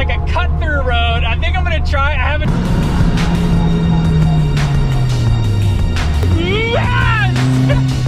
like a cut-through road. I think I'm gonna try. I haven't. Yes!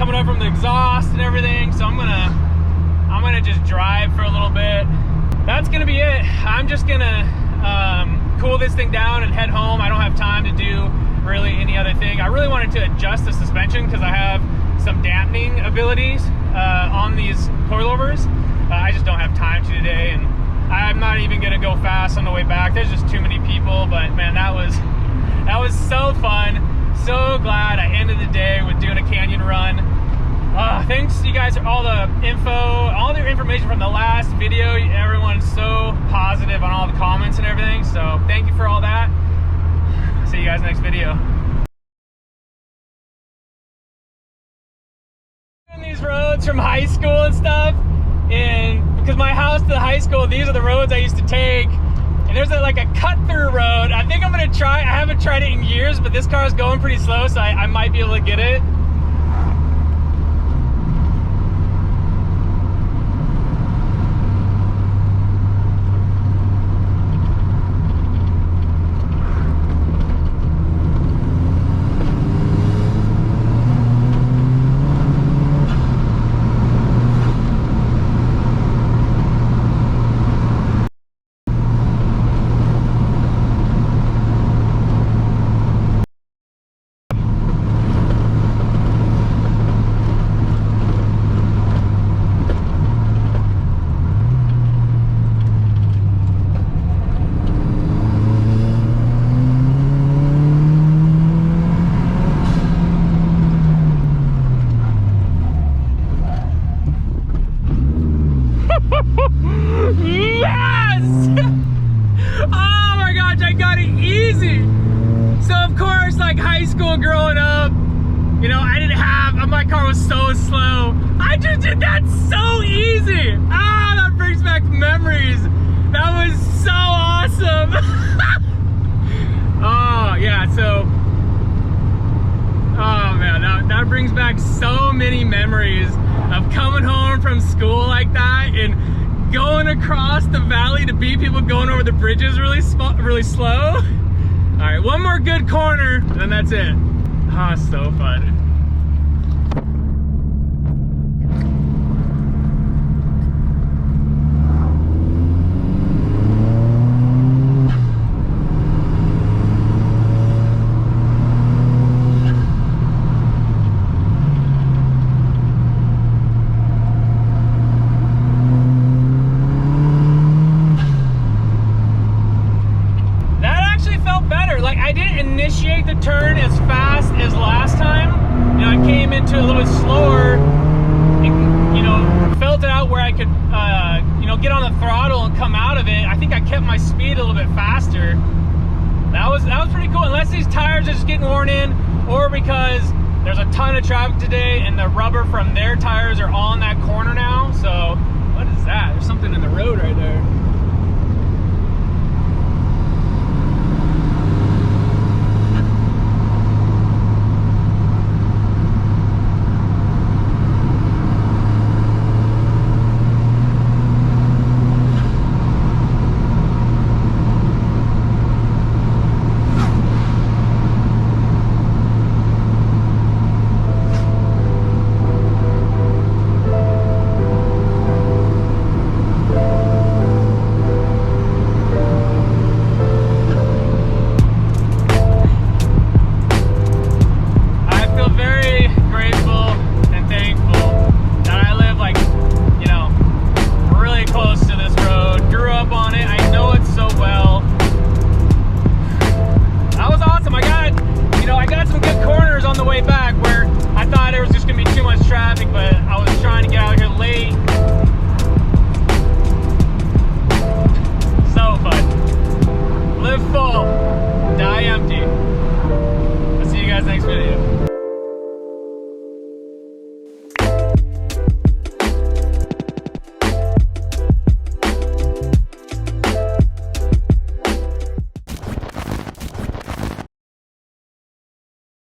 coming up from the exhaust and everything, so I'm gonna just drive for a little bit. That's gonna be it. I'm just gonna cool this thing down and head home. I don't have time to do really any other thing. I really wanted to adjust the suspension because I have some dampening abilities on these coilovers. I just don't have time to today, and I'm not even gonna go fast on the way back. There's just too many people, but man, that was so fun. So glad I ended the day with doing a canyon run. Thanks guys for all the info, all the information from the last video. Everyone's so positive on all the comments and everything, so thank you for all that. See you guys next video. These roads from high school and stuff, and because my house to the high school, these are the roads I used to take, and there's like a cut through road. I think I'm gonna try. I haven't tried it in years, but this car is going pretty slow, so I might be able to get it. Yes! Oh my gosh, I got it easy. So of course, like high school growing up, you know, I didn't have, my car was so slow. I just did that so easy. Ah, that brings back memories. That was so awesome. Oh yeah, so, oh man, that brings back so many memories of coming home from school like that and going across the valley to beat people going over the bridges really slow. All right, one more good corner, and then that's it. Ah, oh, so fun. I didn't initiate the turn as fast as last time. You know, I came into it a little bit slower and, you know, felt it out where I could, you know, get on the throttle and come out of it. I think I kept my speed a little bit faster. That was pretty cool, unless these tires are just getting worn in, or because there's a ton of traffic today and the rubber from their tires are on that corner now. So, what is that? There's something in the road right there.